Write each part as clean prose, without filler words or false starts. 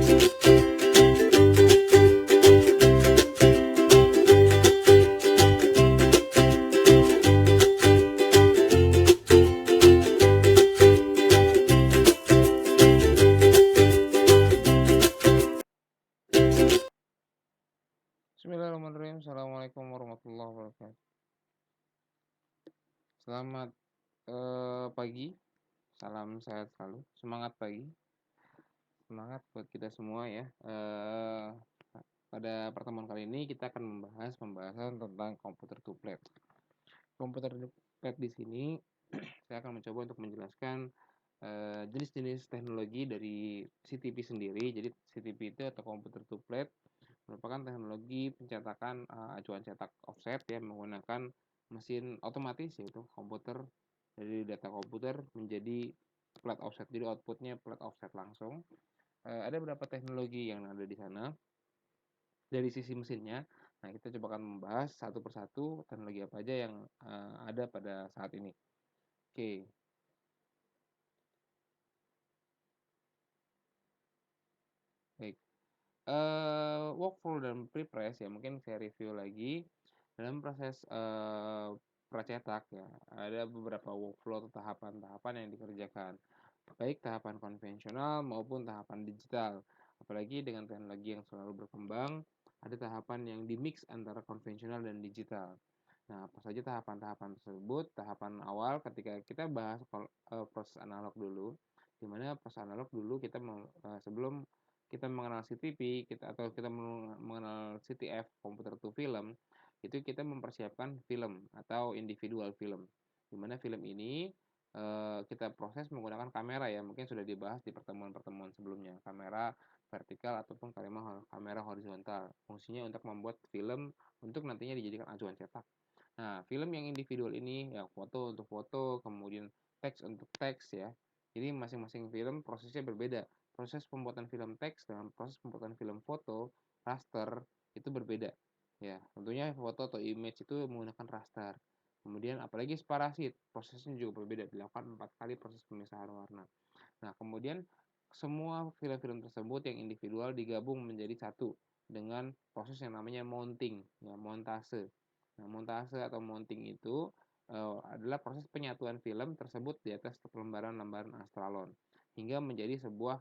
Bismillahirrahmanirrahim. Assalamualaikum warahmatullahi wabarakatuh. Selamat pagi, salam sehat selalu. Semangat pagi, semangat buat kita semua ya. Pada pertemuan kali ini kita akan membahas pembahasan tentang komputer to plate. Komputer to plate di sini saya akan mencoba untuk menjelaskan jenis-jenis teknologi dari CTP sendiri. Jadi CTP itu atau komputer to plate merupakan teknologi pencetakan acuan cetak offset ya menggunakan mesin otomatis yaitu komputer dari data komputer menjadi plate offset. Jadi outputnya plate offset langsung. Ada beberapa teknologi yang ada di sana dari sisi mesinnya. Nah, kita coba akan membahas satu persatu teknologi apa aja yang ada pada saat ini. Oke. Baik. Workflow dan prepress ya mungkin saya review lagi dalam proses pracetak ya ada beberapa workflow atau tahapan-tahapan yang dikerjakan baik tahapan konvensional maupun tahapan digital, apalagi dengan teknologi yang selalu berkembang ada tahapan yang dimix antara konvensional dan digital. Nah, apa saja tahapan-tahapan tersebut? Tahapan awal ketika kita bahas proses analog dulu, di mana proses analog dulu kita sebelum kita mengenal CTP atau kita mengenal CTF komputer to film, itu kita mempersiapkan film atau individual film, di mana film ini kita proses menggunakan kamera ya, mungkin sudah dibahas di pertemuan-pertemuan sebelumnya, kamera vertikal ataupun kamera horizontal, fungsinya untuk membuat film untuk nantinya dijadikan acuan cetak. Nah, film yang individual ini ya foto untuk foto, kemudian teks untuk teks ya. Jadi masing-masing film prosesnya berbeda. Proses pembuatan film teks dengan proses pembuatan film foto, raster itu berbeda. Ya, tentunya foto atau image itu menggunakan raster. Kemudian apalagi sparasit, prosesnya juga berbeda, dilakukan 4 kali proses pemisahan warna. Nah, kemudian semua film-film tersebut yang individual digabung menjadi satu dengan proses yang namanya mounting, ya, montase. Nah, montase atau mounting itu adalah proses penyatuan film tersebut di atas lembaran-lembaran astralon hingga menjadi sebuah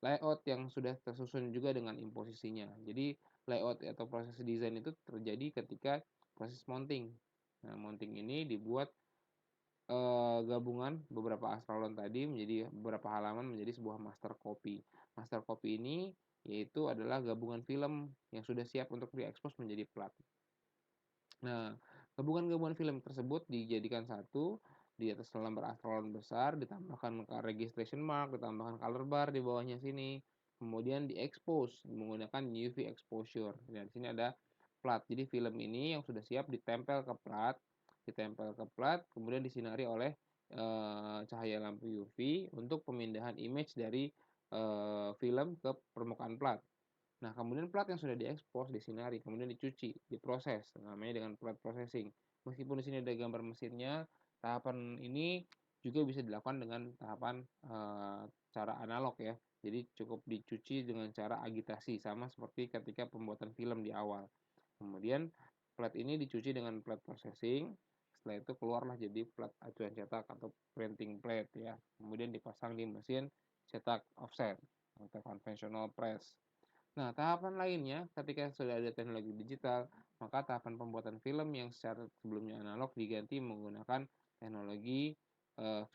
layout yang sudah tersusun juga dengan imposisinya. Jadi layout atau proses desain itu terjadi ketika proses mounting. Nah, mounting ini dibuat gabungan beberapa astralon tadi menjadi beberapa halaman menjadi sebuah master copy. Master copy ini yaitu adalah gabungan film yang sudah siap untuk diekspos menjadi plat. Nah, gabungan-gabungan film tersebut dijadikan satu di atas lembar astralon besar, ditambahkan registration mark, ditambahkan color bar di bawahnya sini, kemudian diekspos menggunakan UV exposure. Nah, di sini ada plat. Jadi film ini yang sudah siap ditempel ke plat, kemudian disinari oleh cahaya lampu UV untuk pemindahan image dari film ke permukaan plat. Nah, kemudian plat yang sudah diekspos, disinari, kemudian dicuci, diproses, namanya dengan plat processing. Meskipun di sini ada gambar mesinnya, tahapan ini juga bisa dilakukan dengan tahapan cara analog ya. Jadi cukup dicuci dengan cara agitasi, sama seperti ketika pembuatan film di awal. Kemudian plat ini dicuci dengan plat processing, setelah itu keluarlah jadi plat acuan cetak atau printing plate ya. Kemudian dipasang di mesin cetak offset atau conventional press. Nah, tahapan lainnya ketika sudah ada teknologi digital, maka tahapan pembuatan film yang secara sebelumnya analog diganti menggunakan teknologi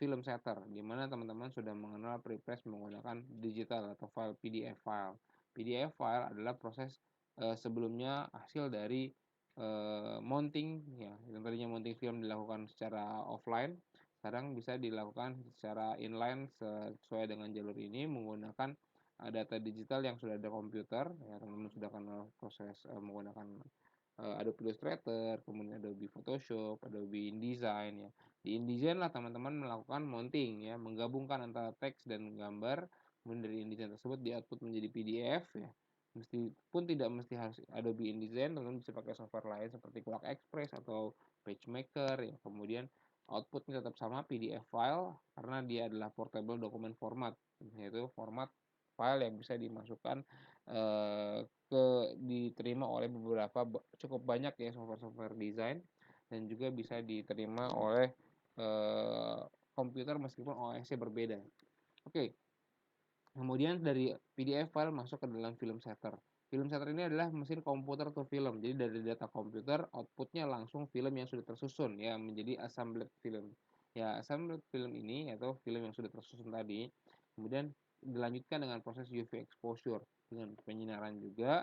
film setter, di mana teman-teman sudah mengenal prepress menggunakan digital atau file PDF file. PDF file adalah proses sebelumnya hasil dari mounting ya, yang tadinya mounting film dilakukan secara offline, sekarang bisa dilakukan secara inline sesuai dengan jalur ini menggunakan data digital yang sudah ada komputer ya, teman-teman sudah kenal proses menggunakan Adobe Illustrator, kemudian Adobe Photoshop, Adobe InDesign ya. Di InDesign lah teman-teman melakukan mounting ya, menggabungkan antara teks dan gambar, kemudian dari InDesign tersebut di output menjadi PDF ya. Meskipun tidak mesti harus Adobe InDesign, teman-teman bisa pakai software lain seperti Quark Express atau PageMaker ya. Kemudian outputnya tetap sama PDF file karena dia adalah portable document format, yaitu format file yang bisa dimasukkan diterima oleh beberapa cukup banyak ya software design, dan juga bisa diterima oleh komputer meskipun OS-nya berbeda. Oke. Kemudian dari PDF file masuk ke dalam film setter. Film setter ini adalah mesin komputer to film. Jadi dari data komputer outputnya langsung film yang sudah tersusun ya menjadi assembled film. Ya, assembled film ini atau film yang sudah tersusun tadi kemudian dilanjutkan dengan proses UV exposure dengan penyinaran juga,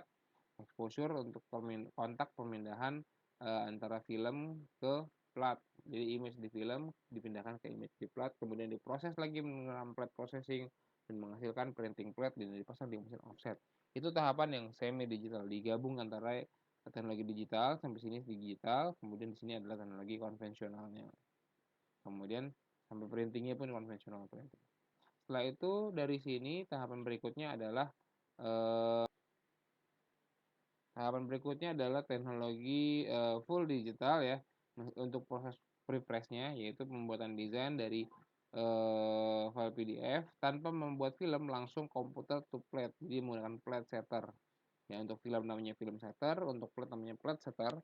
exposure untuk kontak pemindahan antara film ke plat. Jadi image di film dipindahkan ke image di plat, kemudian diproses lagi menggunakan plat processing dan menghasilkan printing plate dan dipasang di mesin offset. Itu tahapan yang semi digital, digabung antara teknologi digital sampai sini digital, kemudian di sini adalah teknologi konvensionalnya. Kemudian sampai printingnya pun konvensional printing. Setelah itu dari sini tahapan berikutnya adalah teknologi full digital ya untuk proses prepressnya, yaitu pembuatan desain dari file PDF tanpa membuat film langsung komputer to plate, jadi menggunakan plate setter. Ya, untuk film namanya film setter, untuk plate namanya plate setter.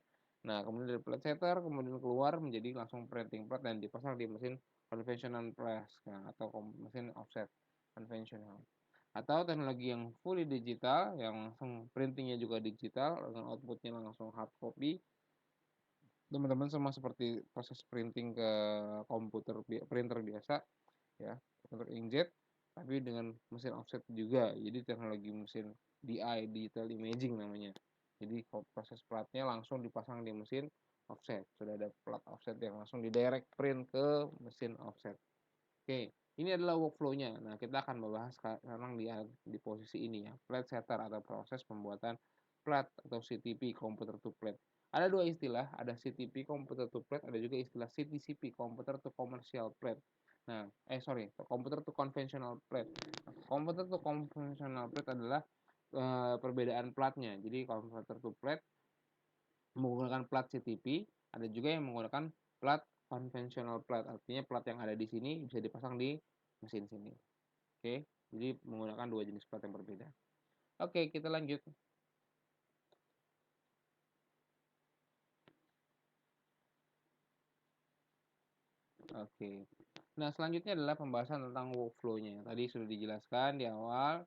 Nah, kemudian dari plate setter kemudian keluar menjadi langsung printing plate dan dipasang di mesin conventional press, nah, atau mesin offset konvensional. Atau teknologi yang fully digital yang langsung printingnya juga digital dengan outputnya langsung hard copy. Teman-teman sama seperti proses printing ke komputer printer biasa ya, printer inkjet, tapi dengan mesin offset juga. Jadi teknologi mesin DI, digital imaging namanya. Jadi proses platnya langsung dipasang di mesin offset, sudah ada plat offset yang langsung di direct print ke mesin offset. Oke, ini adalah workflow-nya. Nah, kita akan membahas sekarang di posisi ini ya, plate setter atau proses pembuatan plat atau CTP, computer to plate. Ada dua istilah, ada CTP computer to plate, ada juga istilah CTCP computer to commercial plate. Nah, computer to conventional plate. Computer to conventional plate adalah perbedaan platnya. Jadi computer to plate menggunakan plat CTP, ada juga yang menggunakan plat conventional plate, artinya plat yang ada di sini bisa dipasang di mesin sini. Oke, jadi menggunakan dua jenis plat yang berbeda. Oke, kita lanjut. Oke. Nah, selanjutnya adalah pembahasan tentang workflow-nya. Tadi sudah dijelaskan di awal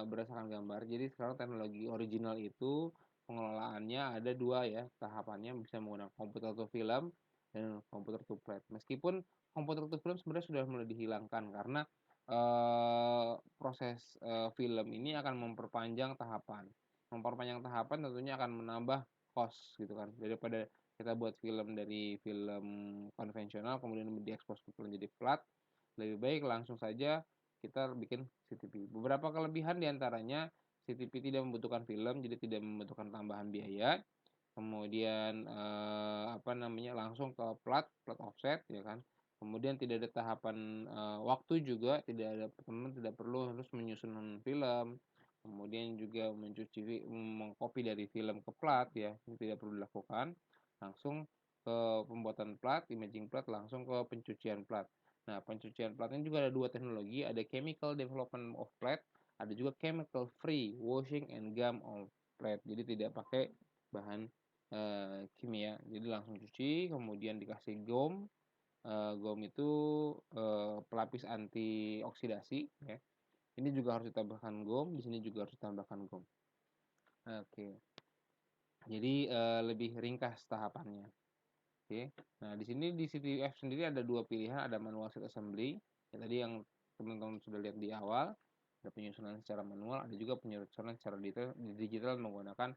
berdasarkan gambar. Jadi sekarang teknologi original itu pengelolaannya ada dua ya tahapannya, bisa menggunakan komputer to film dan komputer to plate. Meskipun komputer to film sebenarnya sudah mulai dihilangkan karena proses film ini akan memperpanjang tahapan. Memperpanjang tahapan tentunya akan menambah cost gitu kan, daripada kita buat film dari film konvensional kemudian diekspos menjadi plat, lebih baik langsung saja kita bikin CTP. Beberapa kelebihan diantaranya CTP tidak membutuhkan film, jadi tidak membutuhkan tambahan biaya. Kemudian langsung ke plat offset ya kan. Kemudian tidak ada tahapan waktu juga, teman-teman tidak perlu harus menyusun film. Kemudian juga mengcopy dari film ke plat ya, ini tidak perlu dilakukan. Langsung ke pembuatan plat, imaging plat, langsung ke pencucian plat. Nah, pencucian platnya juga ada dua teknologi, ada chemical development of plat, ada juga chemical free washing and gum of plat. Jadi tidak pakai bahan kimia. Jadi langsung cuci, kemudian dikasih gom. Gom itu pelapis anti oksidasi ya. Ini juga harus ditambahkan gom, di sini juga harus ditambahkan gom. Oke. Jadi lebih ringkas tahapannya. Oke. Nah, di sini di CTF sendiri ada dua pilihan, ada manual set assembly. Ya, tadi yang teman-teman sudah lihat di awal, ada penyusunan secara manual, ada juga penyusunan secara digital menggunakan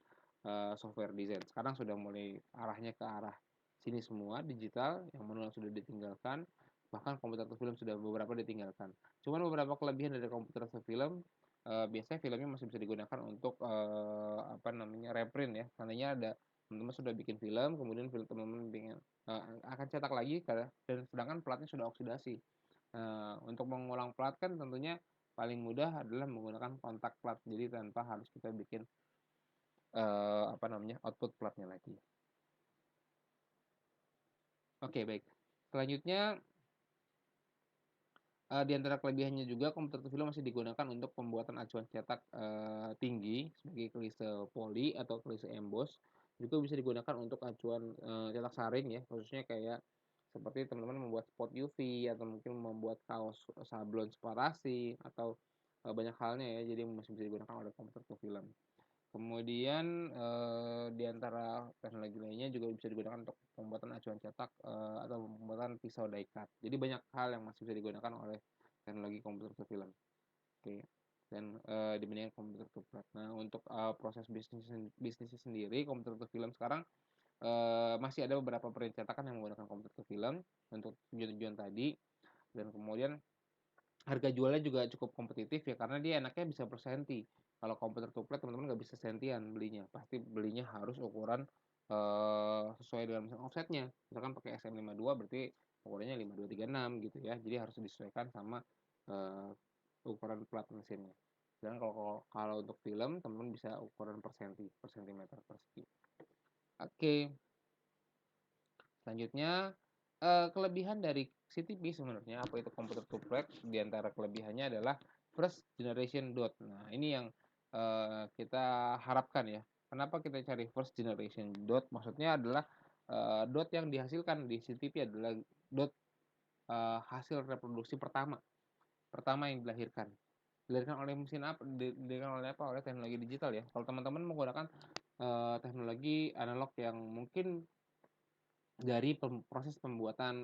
software design. Sekarang sudah mulai arahnya ke arah sini semua digital, yang manual sudah ditinggalkan, bahkan komputer to film sudah beberapa ditinggalkan. Cuman beberapa kelebihan dari komputer to film, biasanya filmnya masih bisa digunakan untuk reprint ya. Seandainya ada teman-teman sudah bikin film, kemudian film teman-teman akan cetak lagi, dan sedangkan platnya sudah oksidasi. Untuk mengulang plat kan tentunya paling mudah adalah menggunakan kontak plat, jadi tanpa harus kita bikin output platnya lagi. Oke, baik. Selanjutnya Di antara kelebihannya juga komputer to film masih digunakan untuk pembuatan acuan cetak, tinggi sebagai klise poly atau klise emboss, juga bisa digunakan untuk acuan, cetak saring ya, khususnya kayak seperti teman-teman membuat spot UV atau mungkin membuat kaos sablon separasi atau, banyak halnya ya, jadi masih bisa digunakan oleh komputer to film. Kemudian, di antara teknologi lainnya juga bisa digunakan untuk pembuatan acuan cetak, atau pembuatan pisau die cut. Jadi banyak hal yang masih bisa digunakan oleh teknologi komputer to film. Oke, dan, dibandingkan komputer to plat. Nah, untuk, proses bisnisnya sendiri, komputer to film sekarang, masih ada beberapa pencetakan yang menggunakan komputer to film untuk tujuan-tujuan tadi, dan kemudian harga jualnya juga cukup kompetitif ya, karena dia enaknya bisa per senti. Kalau komputer to plat teman-teman nggak bisa sentian belinya, pasti belinya harus ukuran, sesuai dengan misalkan offsetnya. Misalkan pakai SM52 berarti ukurannya 5236 gitu ya, jadi harus disesuaikan sama, eee, ukuran plat mesinnya. Dan kalau kalau untuk film teman-teman bisa ukuran per senti, per sentimeter persegi. Oke. Selanjutnya, kelebihan dari CTP sebenarnya apa itu computer to black, di antara kelebihannya adalah first generation dot. Nah, ini yang, kita harapkan ya. Kenapa kita cari first generation dot? Maksudnya adalah, dot yang dihasilkan di CTP adalah dot, hasil reproduksi pertama pertama yang dilahirkan. Dilahirkan oleh mesin apa dilahirkan oleh apa? Oleh teknologi digital ya. Kalau teman-teman menggunakan, teknologi analog yang mungkin dari proses pembuatan,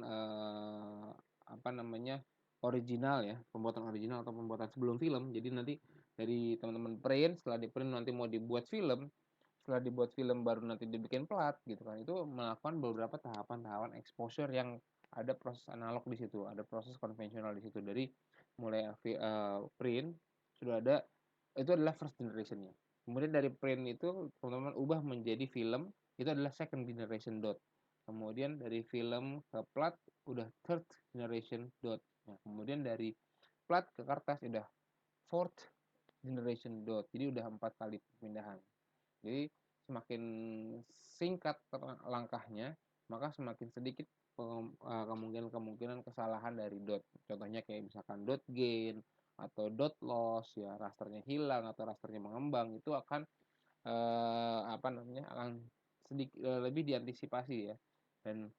apa namanya, original ya, pembuatan original atau pembuatan sebelum film. Jadi nanti dari teman-teman print, setelah di-print nanti mau dibuat film, setelah dibuat film baru nanti dibikin plat gitu kan. Itu melakukan beberapa tahapan-tahapan exposure yang ada proses analog di situ, ada proses konvensional di situ. Dari mulai print sudah ada, itu adalah first generation-nya. Kemudian dari print itu teman-teman ubah menjadi film, itu adalah second generation dot. Kemudian dari film ke plat udah third generation dot. Nah, kemudian dari plat ke kertas udah fourth generation dot. Jadi udah 4 kali perpindahan. Jadi semakin singkat langkahnya, maka semakin sedikit kemungkinan-kemungkinan kesalahan dari dot. Contohnya kayak misalkan dot gain atau dot loss ya, rasternya hilang atau rasternya mengembang, itu akan, apa namanya, akan lebih diantisipasi ya, dan,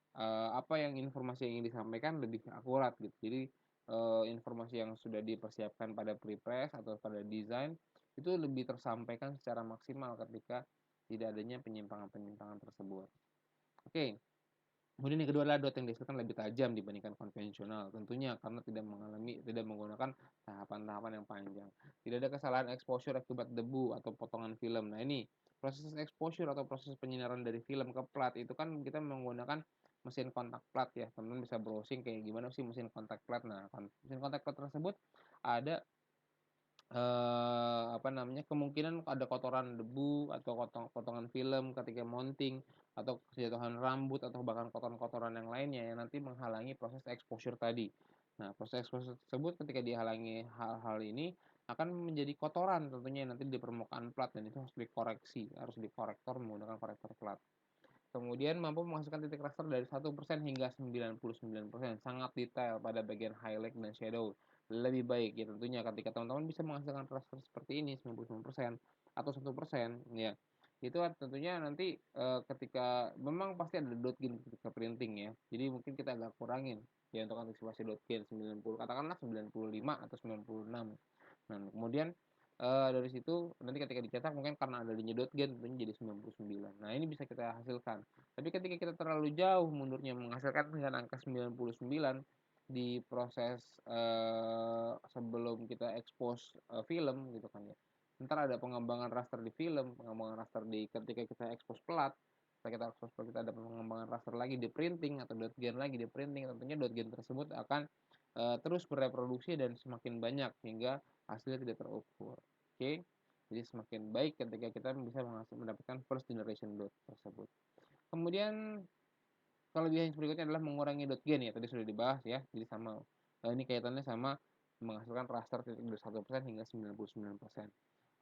apa yang informasi yang ingin disampaikan lebih akurat gitu. Jadi, informasi yang sudah dipersiapkan pada pre-press atau pada desain, itu lebih tersampaikan secara maksimal ketika tidak adanya penyimpangan-penyimpangan tersebut. Oke. Kemudian yang kedua adalah dot yang dihasilkan lebih tajam dibandingkan konvensional, tentunya karena tidak menggunakan tahapan-tahapan yang panjang. Tidak ada kesalahan exposure akibat debu atau potongan film. Nah, ini proses exposure atau proses penyinaran dari film ke plat itu kan kita menggunakan mesin kontak plat ya. Teman-teman bisa browsing kayak gimana sih mesin kontak plat. Nah, mesin kontak plat tersebut ada, apa namanya, kemungkinan ada kotoran debu atau potongan film ketika mounting atau kejatuhan rambut atau bahkan kotoran-kotoran yang lainnya yang nanti menghalangi proses exposure tadi. Nah, proses exposure tersebut ketika dihalangi hal-hal ini akan menjadi kotoran tentunya nanti di permukaan plat, dan itu harus dikoreksi, harus dikorektor menggunakan korektor plat. Kemudian mampu menghasilkan titik raster dari 1% hingga 99%, sangat detail pada bagian highlight dan shadow. Lebih baik ya tentunya ketika teman-teman bisa menghasilkan raster seperti ini 99% atau 1% ya. Itu tentunya nanti, ketika memang pasti ada dot gain ketika printing ya. Jadi mungkin kita agak kurangin ya untuk antisipasi dot gain 90, katakanlah 95 atau 96. Nah, kemudian, dari situ nanti ketika dicetak mungkin karena ada adanya dot gain tentunya jadi 99. Nah, ini bisa kita hasilkan. Tapi ketika kita terlalu jauh mundurnya menghasilkan dengan angka 99 di proses, sebelum kita expose, film gitu kan ya. Entar ada pengembangan raster di film, pengembangan raster di ketika kita expose plat, ketika kita expose plat kita ada pengembangan raster lagi di printing atau dot gain lagi di printing, tentunya dot gain tersebut akan, terus bereproduksi dan semakin banyak hingga hasilnya tidak terukur. Oke. Jadi semakin baik ketika kita bisa mendapatkan first generation dot tersebut. Kemudian kelebihan berikutnya adalah mengurangi dot gain ya, tadi sudah dibahas ya. Jadi sama, ini kaitannya sama menghasilkan raster titik dari 1% hingga 99%.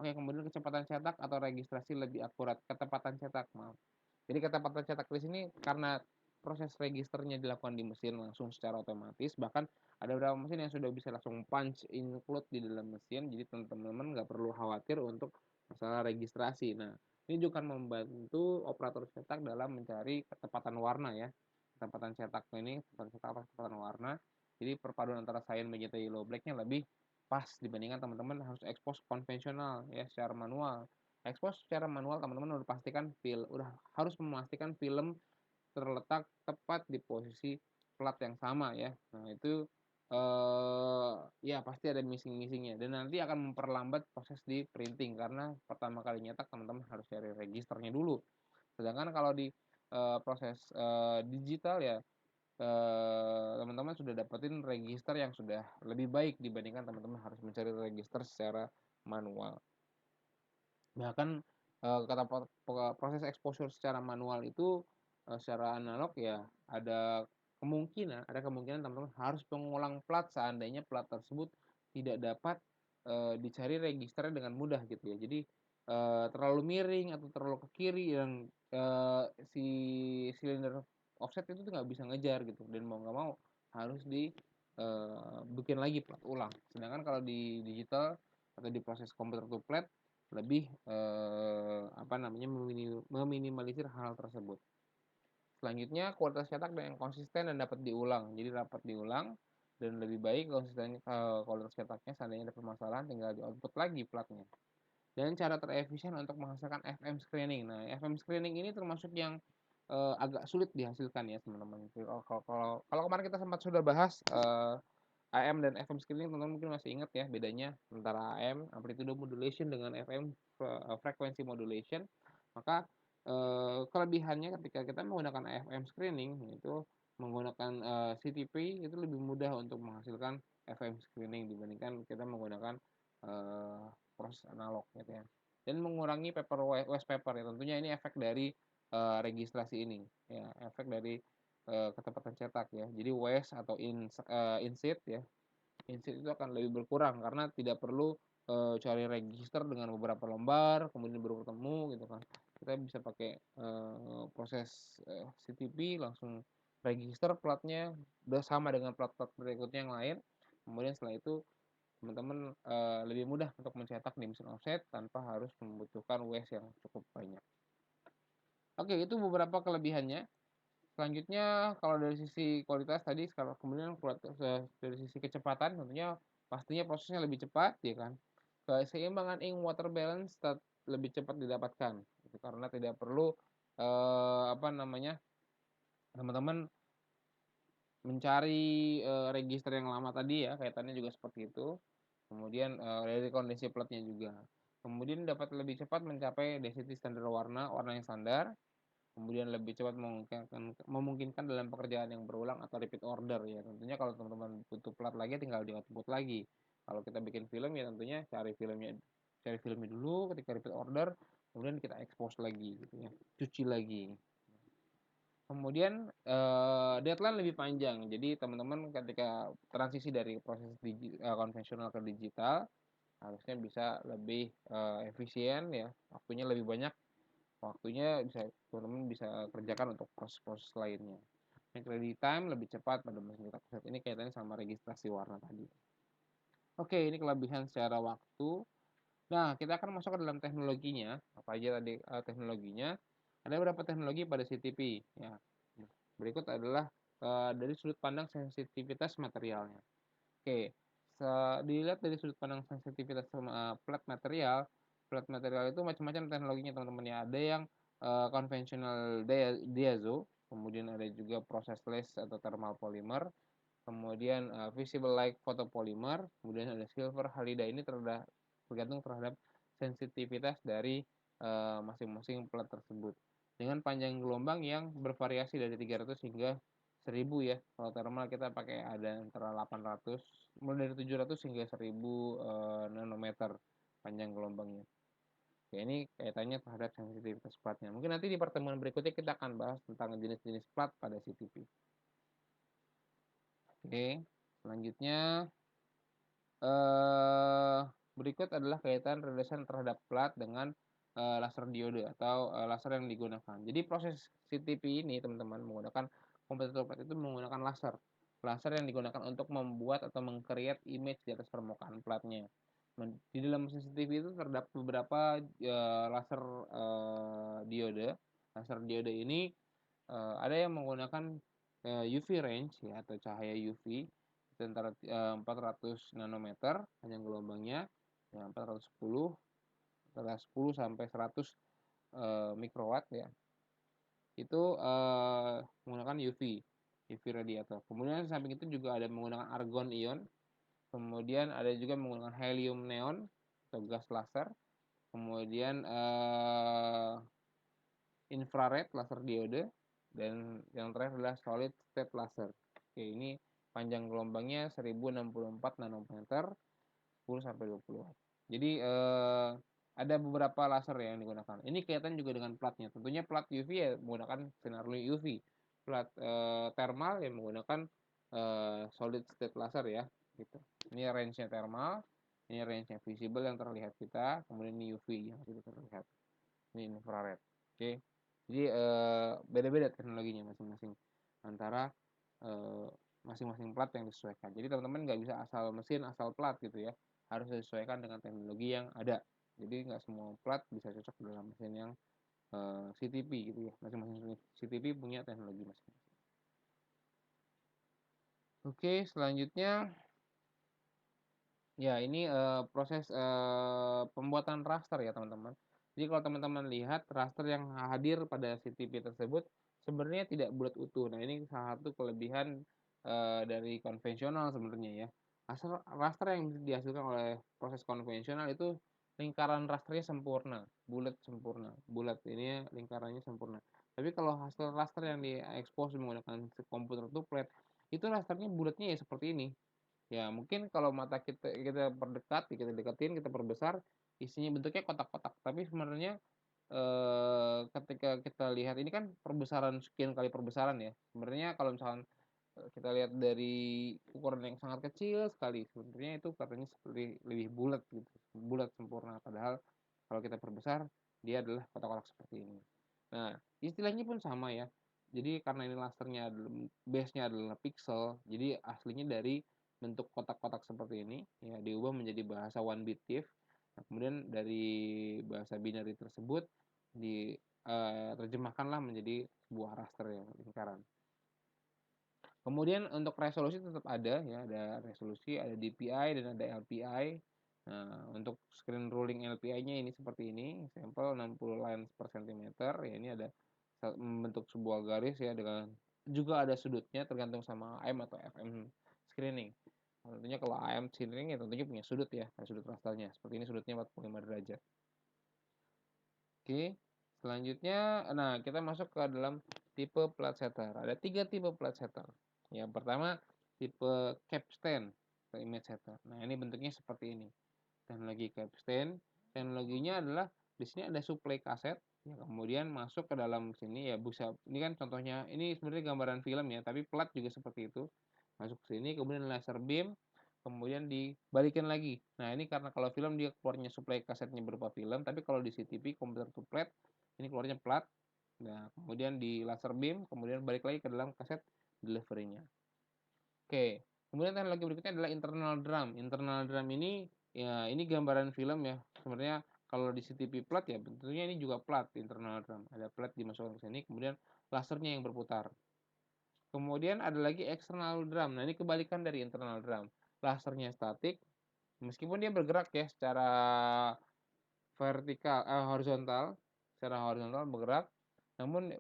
Oke, kemudian kecepatan cetak atau registrasi lebih akurat, ketepatan cetak, maaf. Jadi ketepatan cetak di sini karena proses registernya dilakukan di mesin langsung secara otomatis, bahkan ada beberapa mesin yang sudah bisa langsung punch include di dalam mesin, jadi teman-teman nggak perlu khawatir untuk masalah registrasi. Nah, ini juga akan membantu operator cetak dalam mencari ketepatan warna ya. Ketepatan cetak ini, ketepatan cetak atau ketepatan warna. Jadi perpaduan antara cyan, magenta, yellow, black-nya lebih pas dibandingkan teman-teman harus expose konvensional ya secara manual. Expose secara manual teman-teman udah harus memastikan film terletak tepat di posisi plat yang sama ya. Nah, itu ya pasti ada missing-missingnya dan nanti akan memperlambat proses di printing karena pertama kali nyetak teman-teman harus cari registernya dulu. Sedangkan kalau di proses digital ya teman-teman sudah dapetin register yang sudah lebih baik dibandingkan teman-teman harus mencari register secara manual. Bahkan kata proses exposure secara manual itu secara analog ya ada kemungkinan teman-teman harus mengulang plat seandainya plat tersebut tidak dapat dicari registernya dengan mudah gitu ya. Jadi terlalu miring atau terlalu ke kiri dan si silinder offset itu tuh nggak bisa ngejar gitu dan mau nggak mau harus bikin lagi plat ulang. Sedangkan kalau di digital atau di proses komputer to plat lebih meminimalisir hal tersebut. Selanjutnya kualitas cetak yang konsisten dan dapat diulang. Jadi dapat diulang dan lebih baik kualitas cetaknya seandainya ada permasalahan tinggal di output lagi platnya. Dan cara terefisien untuk menghasilkan FM screening. Nah, FM screening ini termasuk yang agak sulit dihasilkan ya teman-teman. Kalau kemarin kita sudah bahas AM dan FM screening, teman-teman mungkin masih ingat ya bedanya antara AM amplitude modulation dengan FM frequency modulation. Maka kelebihannya ketika kita menggunakan FM screening itu menggunakan CTP itu lebih mudah untuk menghasilkan FM screening dibandingkan kita menggunakan proses analog gitu ya. Dan mengurangi waste paper ya, tentunya ini efek dari registrasi ini ya, efek dari ketepatan cetak ya. Jadi waste atau inset ya, inset itu akan lebih berkurang karena tidak perlu cari register dengan beberapa lembar kemudian baru ketemu gitu kan. Kita bisa pakai proses CTP langsung register platnya udah sama dengan plat-plat berikutnya yang lain. Kemudian setelah itu teman-teman lebih mudah untuk mencetak di mesin offset tanpa harus membutuhkan waste yang cukup banyak. Oke, itu beberapa kelebihannya. Selanjutnya kalau dari sisi kualitas tadi, sekarang kemudian dari sisi kecepatan tentunya pastinya prosesnya lebih cepat ya kan. Keseimbangan ink water balance lebih cepat didapatkan gitu, karena tidak perlu teman-teman mencari register yang lama tadi ya, kaitannya juga seperti itu. Kemudian dari kondisi platnya juga. Kemudian dapat lebih cepat mencapai density standar warna yang standar. Kemudian lebih cepat memungkinkan dalam pekerjaan yang berulang atau repeat order ya. Tentunya kalau teman-teman butuh plat lagi tinggal di output lagi. Kalau kita bikin film ya tentunya cari filmnya dulu ketika repeat order, kemudian kita expose lagi gitu ya. Cuci lagi. Kemudian deadline lebih panjang. Jadi teman-teman ketika transisi dari proses konvensional ke digital harusnya bisa lebih efisien ya, waktunya lebih banyak, teman-teman bisa kerjakan untuk proses-proses lainnya. Ready time lebih cepat pada mesin cetak offset ini kaitannya sama registrasi warna tadi. Oke, ini kelebihan secara waktu. Nah, kita akan masuk ke dalam teknologinya. Apa aja tadi teknologinya? Ada beberapa teknologi pada CTP ya. Berikut adalah dari sudut pandang sensitivitas materialnya. Oke, dilihat dari sudut pandang sensitivitas plat material itu macam-macam teknologinya teman-teman ya. Ada yang konvensional diazo, kemudian ada juga processless atau thermal polymer, kemudian visible light photopolymer, kemudian ada silver halide. Ini tergantung terhadap sensitivitas dari masing-masing plat tersebut. Dengan panjang gelombang yang bervariasi dari 300 hingga 1000 ya. Kalau thermal kita pakai ada antara 800, mulai dari 700 hingga 1000 nanometer panjang gelombangnya. Ya, ini kaitannya terhadap sensitivitas platnya. Mungkin nanti di pertemuan berikutnya kita akan bahas tentang jenis-jenis plat pada CTP. Oke, selanjutnya berikut adalah kaitan radiation terhadap plat dengan laser diode atau laser yang digunakan. Jadi proses CTP ini teman-teman menggunakan komputer plat itu menggunakan laser. Laser yang digunakan untuk membuat atau meng-create image di atas permukaan platnya. Di dalam mesin CCTV itu terdapat beberapa laser diode. Laser diode ini ada yang menggunakan UV range ya, atau cahaya UV antara 400 nanometer panjang gelombangnya, ya 410 antara 10 sampai 100 mikrowatt ya. Itu menggunakan UV radiator. Kemudian samping itu juga ada menggunakan argon ion. Kemudian ada juga menggunakan helium neon atau gas laser. Kemudian infrared laser diode, dan yang terakhir adalah solid state laser. Oke, ini panjang gelombangnya 1064 nanometer, 10 sampai 20 watt. Jadi ada beberapa laser yang digunakan. Ini kelihatan juga dengan platnya. Tentunya plat UV ya menggunakan sinar UV. Plat thermal yang menggunakan solid state laser ya, gitu. Ini range-nya thermal, ini range-nya visible yang terlihat kita, kemudian ini UV yang tidak terlihat. Ini infrared. Oke. Jadi beda-beda teknologinya masing-masing antara masing-masing plat yang disesuaikan. Jadi teman-teman nggak bisa asal mesin, asal plat gitu ya. Harus disesuaikan dengan teknologi yang ada. Jadi nggak semua plat bisa cocok dalam mesin yang CTP gitu ya. Masing-masing CTP punya teknologi masing-masing. Oke, selanjutnya ya ini proses pembuatan raster ya teman-teman. Jadi kalau teman-teman lihat raster yang hadir pada CTP tersebut sebenarnya tidak bulat utuh. Nah ini salah satu kelebihan dari konvensional sebenarnya ya. Raster yang dihasilkan oleh proses konvensional itu lingkaran rasternya sempurna, bulat ini lingkarannya sempurna. Tapi kalau hasil raster yang diekspos menggunakan komputer tuplet itu rasternya bulatnya ya seperti ini. Ya, mungkin kalau mata kita perdekat, kita deketin, kita perbesar, isinya bentuknya kotak-kotak. Tapi sebenarnya ketika kita lihat ini kan perbesaran sekian kali perbesaran ya. Sebenarnya kalau misalkan kita lihat dari ukuran yang sangat kecil sekali, sebenarnya itu katanya seperti lebih bulat gitu, bulat sempurna. Padahal kalau kita perbesar, dia adalah kotak-kotak seperti ini. Nah, istilahnya pun sama ya. Jadi karena ini lasernya base-nya adalah pixel, jadi aslinya dari bentuk kotak-kotak seperti ini ya diubah menjadi bahasa one bit TIFF. Nah, kemudian dari bahasa binary tersebut diterjemahkanlah menjadi sebuah raster ya, lingkaran. Kemudian untuk resolusi tetap ada ya, ada resolusi, ada DPI dan ada LPI. Nah, untuk screen ruling LPI-nya ini seperti ini, sampel 60 lines per centimeter ya, ini ada membentuk sebuah garis ya, dengan juga ada sudutnya tergantung sama AM atau FM screening. Tentunya kalau AM screening ya tentunya punya sudut ya, sudut rasternya. Seperti ini sudutnya 45 derajat. Oke, selanjutnya nah kita masuk ke dalam tipe plat setter. Ada 3 tipe plat setter. Yang pertama tipe capstan atau image setter. Nah, ini bentuknya seperti ini. Teknologi capstan, teknologinya adalah di sini ada suplai kaset ya, kemudian masuk ke dalam sini ya, bisa ini kan contohnya, ini sebenarnya gambaran film ya, tapi plat juga seperti itu. Masuk ke sini, kemudian laser beam, kemudian dibalikin lagi. Nah, ini karena kalau film dia keluarnya suplai kasetnya berupa film, tapi kalau di CTP komputer to plat ini keluarnya plat. Nah, kemudian di laser beam, kemudian balik lagi ke dalam kaset delivery-nya. Oke, kemudian teknologi berikutnya adalah internal drum. Internal drum ini ya ini gambaran film ya. Sebenarnya kalau di CTP plat ya tentunya ini juga plat internal drum. Ada plat dimasukkan ke sini, kemudian lasernya yang berputar. Kemudian ada lagi external drum. Nah, ini kebalikan dari internal drum. Lasernya statik, meskipun dia bergerak ya secara horizontal, secara horizontal bergerak, namun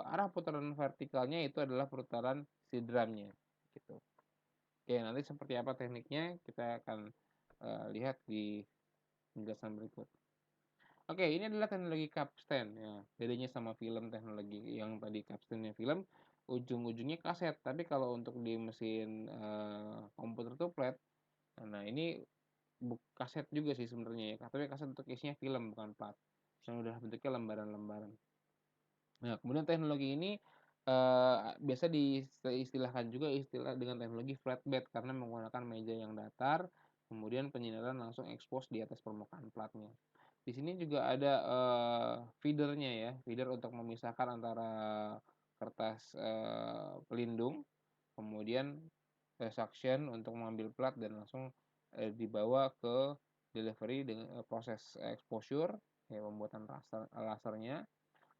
arah putaran vertikalnya itu adalah putaran si drumnya, gitu. Oke, nanti seperti apa tekniknya kita akan lihat di penjelasan berikut. Oke, ini adalah teknologi capstan ya. Bedanya sama film teknologi yang tadi capstannya film, ujung-ujungnya kaset. Tapi kalau untuk di mesin komputer tuh flat. Nah, ini kaset juga sih sebenarnya ya. Tapi kaset untuk isinya film bukan plat. Yang udah bentuknya lembaran-lembaran. Nah, kemudian teknologi ini biasa diistilahkan juga istilah dengan teknologi flatbed karena menggunakan meja yang datar, kemudian penyinaran langsung ekspos di atas permukaan platnya. Di sini juga ada feedernya ya, feeder untuk memisahkan antara kertas pelindung, kemudian suction untuk mengambil plat dan langsung dibawa ke delivery dengan proses exposure ya, pembuatan lasernya,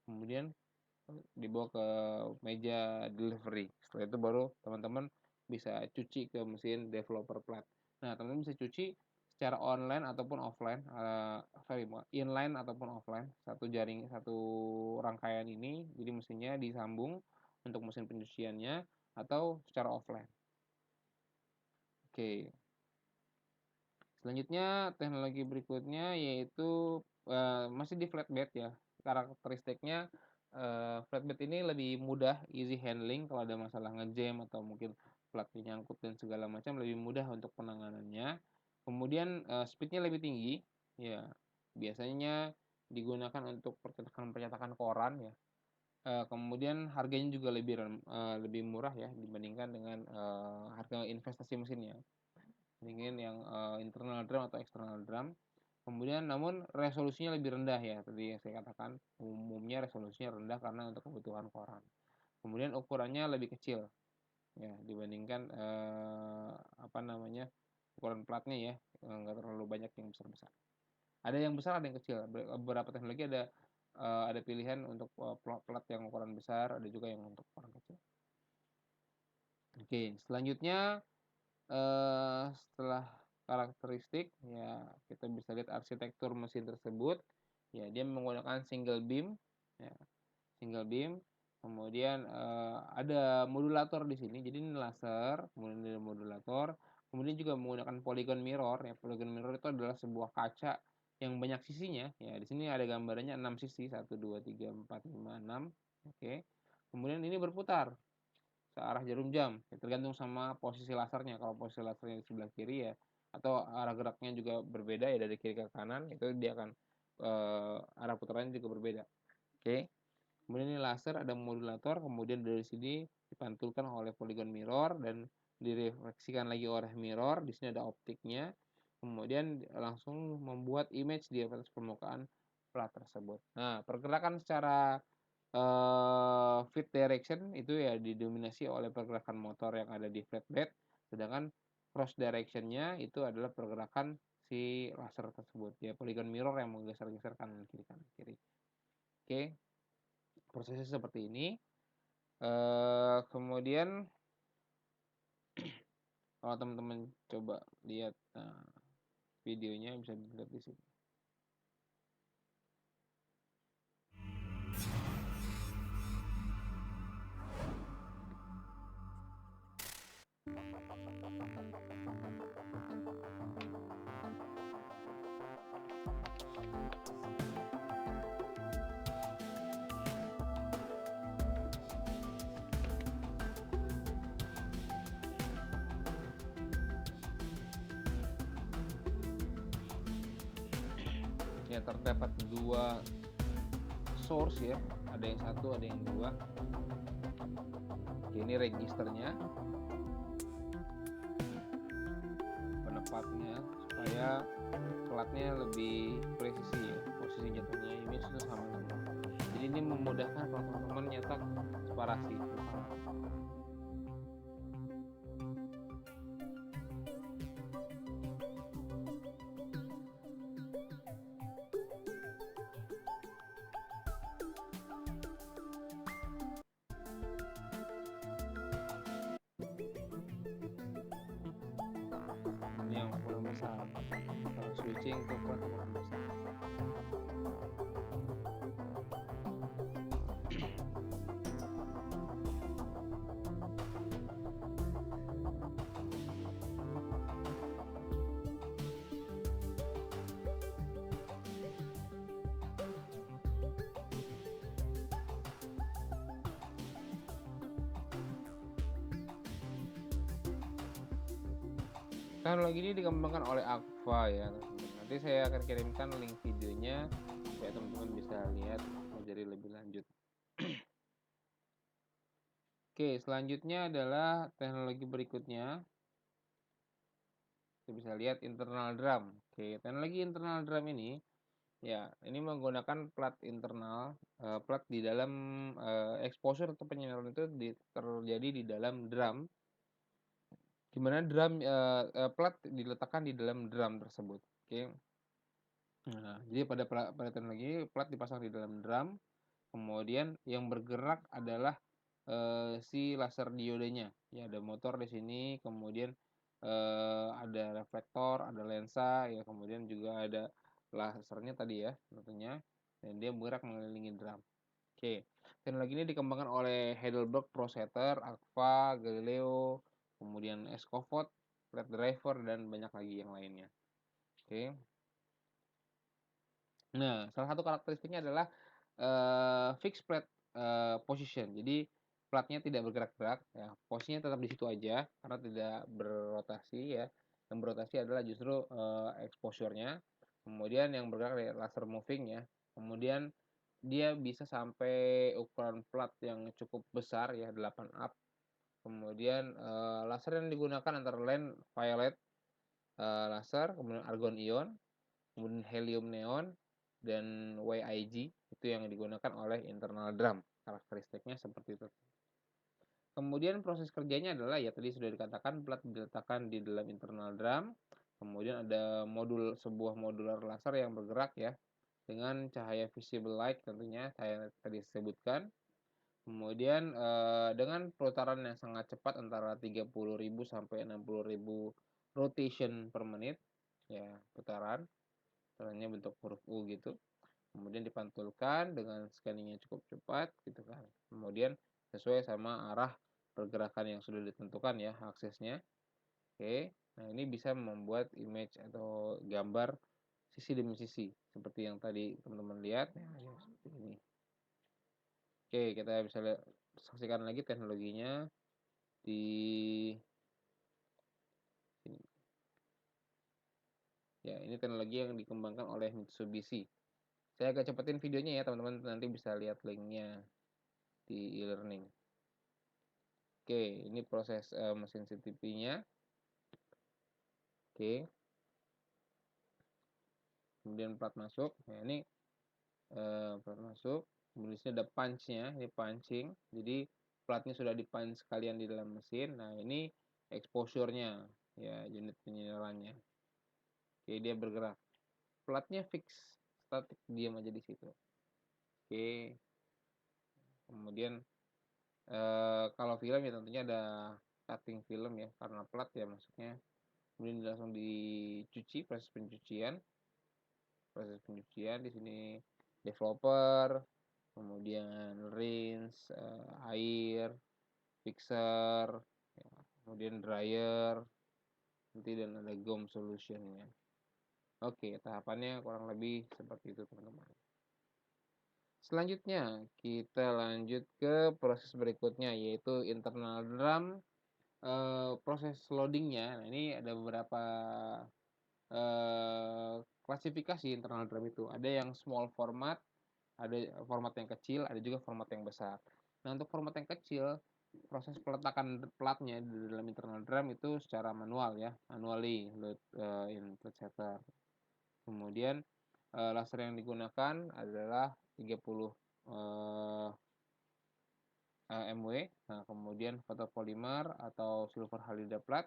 kemudian dibawa ke meja delivery. Setelah itu baru teman-teman bisa cuci ke mesin developer plat. Nah, teman-teman bisa cuci secara online ataupun offline, inline ataupun offline, satu rangkaian ini, jadi mesinnya disambung untuk mesin pencuciannya atau secara offline. Oke. Selanjutnya teknologi berikutnya yaitu masih di flatbed ya. Karakteristiknya flatbed ini lebih mudah, easy handling kalau ada masalah ngejam atau mungkin platnya nyangkut dan segala macam, lebih mudah untuk penanganannya. Kemudian speednya lebih tinggi ya. Biasanya digunakan untuk percetakan koran ya. Kemudian harganya juga lebih murah ya dibandingkan dengan harga investasi mesinnya. Ingin yang internal drum atau external drum. Kemudian namun resolusinya lebih rendah ya, tadi yang saya katakan umumnya resolusinya rendah karena untuk kebutuhan koran. Kemudian ukurannya lebih kecil ya dibandingkan ukuran platnya ya, nggak terlalu banyak yang besar-besar. Ada yang besar, ada yang kecil. Beberapa teknologi ada pilihan untuk plat yang ukuran besar, ada juga yang untuk ukuran kecil. Oke, selanjutnya setelah karakteristik ya kita bisa lihat arsitektur mesin tersebut ya, dia menggunakan single beam ya, kemudian ada modulator di sini, jadi ini laser, kemudian ada modulator, kemudian juga menggunakan polygon mirror ya. Polygon mirror itu adalah sebuah kaca yang banyak sisinya ya. Di sini ada gambarnya 6 sisi, 1 2 3 4 5 6. Oke, kemudian ini berputar searah jarum jam ya, tergantung sama posisi lasernya. Kalau posisi lasernya di sebelah kiri ya, atau arah geraknya juga berbeda ya dari kiri ke kanan, itu dia akan arah putarannya juga berbeda. Oke, kemudian ini laser, ada modulator, kemudian dari sini dipantulkan oleh polygon mirror dan direfleksikan lagi oleh mirror. Di sini ada optiknya, kemudian langsung membuat image di atas permukaan plat tersebut. Nah, pergerakan secara feed direction itu ya didominasi oleh pergerakan motor yang ada di flatbed, sedangkan cross directionnya itu adalah pergerakan si laser tersebut ya, polygon mirror yang menggeser-geser kanan kiri. Oke, prosesnya seperti ini. Kemudian kalau teman-teman coba lihat videonya bisa dilihat di sini. Ya, terdapat dua source ya, ada yang satu, ada yang dua. Oke, ini registernya, penempatnya supaya platnya lebih presisi ya, posisi jatuhnya ini sudah sama-sama. Jadi ini memudahkan kalau teman-teman nyetak separasi. Ini yang ukuran besar, kalau switching ke ukuran besar. Teknologi ini dikembangkan oleh Agfa ya. Nanti saya akan kirimkan link videonya supaya teman-teman bisa lihat jadi lebih lanjut. Oke, selanjutnya adalah teknologi berikutnya. Kita bisa lihat internal drum. Oke, teknologi internal drum ini Ya, ini menggunakan plat internal, plat di dalam, exposure atau penyaluran itu terjadi di dalam drum, di mana drum, plat diletakkan di dalam drum tersebut, oke. Nah, jadi pada teknologi plat dipasang di dalam drum, kemudian yang bergerak adalah, si laser diodenya. Ya, ada motor di sini, kemudian, ada reflektor, ada lensa, ya kemudian juga ada lasernya tadi ya tentunya, dan dia bergerak mengelilingi drum. Oke, teknologi ini dikembangkan oleh Heidelberg Prosetter, Agfa, Galileo, kemudian Escovot, Flat Driver, dan banyak lagi yang lainnya. Oke. Nah, salah satu karakteristiknya adalah, fixed plate, position. Jadi platnya tidak bergerak-gerak ya, posisinya tetap di situ aja karena tidak berrotasi ya. Yang berotasi adalah justru, exposure-nya, kemudian yang bergerak adalah laser moving ya. Kemudian dia bisa sampai ukuran plat yang cukup besar ya, 8 up. Kemudian, laser yang digunakan antara lain violet, laser, kemudian argon ion, kemudian helium neon, dan YIG, itu yang digunakan oleh internal drum, karakteristiknya seperti itu. Kemudian proses kerjanya adalah ya tadi sudah dikatakan plat diletakkan di dalam internal drum, kemudian ada sebuah modular laser yang bergerak ya, dengan cahaya visible light tentunya saya tadi sebutkan. Kemudian, dengan putaran yang sangat cepat antara 30.000 sampai 60.000 rotation per menit, ya putarannya bentuk huruf U gitu. Kemudian dipantulkan dengan scanning yang cukup cepat gitu kan. Kemudian sesuai sama arah pergerakan yang sudah ditentukan ya aksesnya. Oke. Nah, ini bisa membuat image atau gambar sisi demi sisi seperti yang tadi teman-teman lihat. Nah, ya seperti ini. Oke, kita bisa saksikan lagi teknologinya di sini. Ya, ini teknologi yang dikembangkan oleh Mitsubishi. Saya agak cepetin videonya ya, teman-teman nanti bisa lihat linknya di e-learning. Oke, ini proses mesin CTP-nya. Oke, kemudian plat masuk. Nah, ini plat masuk. Kemudian di sini ada punch-nya, ini punching. Jadi platnya sudah di-punch sekalian di dalam mesin. Nah, ini exposure-nya, ya unit penyiarannya. Oke, dia bergerak. Platnya fix, statik, diam aja di situ. Oke, kemudian kalau film ya tentunya ada cutting film ya, karena plat ya masuknya. Kemudian langsung dicuci, proses pencucian di sini developer, kemudian rinse, air, fixer, ya, kemudian dryer, nanti dan ada gum solutionnya. Oke, tahapannya kurang lebih seperti itu teman-teman. Selanjutnya kita lanjut ke proses berikutnya yaitu internal drum, proses loadingnya. Nah, ini ada beberapa klasifikasi internal drum itu. Ada yang small format, ada format yang kecil, ada juga format yang besar. Nah, untuk format yang kecil, proses peletakan platnya di dalam internal drum itu secara manual ya, manually load in plat setter. Kemudian laser yang digunakan adalah 30 MW. Nah, kemudian fotopolimer atau silver halide plat.